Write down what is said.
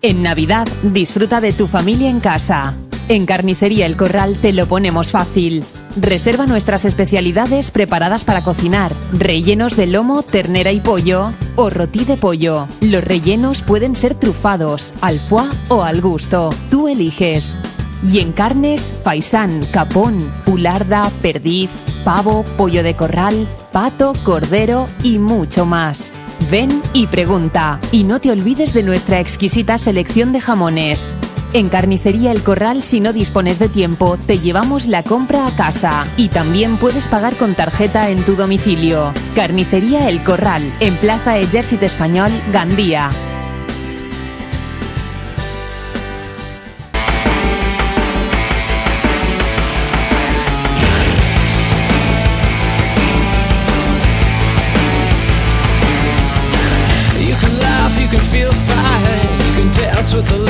En Navidad, disfruta de tu familia en casa. En Carnicería El Corral te lo ponemos fácil. Reserva nuestras especialidades preparadas para cocinar, rellenos de lomo, ternera y pollo o rotí de pollo. Los rellenos pueden ser trufados, al foie o al gusto. Tú eliges. Y en carnes, faisán, capón, pularda, perdiz, pavo, pollo de corral, pato, cordero y mucho más. Ven y pregunta. Y no te olvides de nuestra exquisita selección de jamones. En Carnicería El Corral, si no dispones de tiempo, te llevamos la compra a casa. Y también puedes pagar con tarjeta en tu domicilio. Carnicería El Corral, en Plaza Ejércit Español, Gandía. With the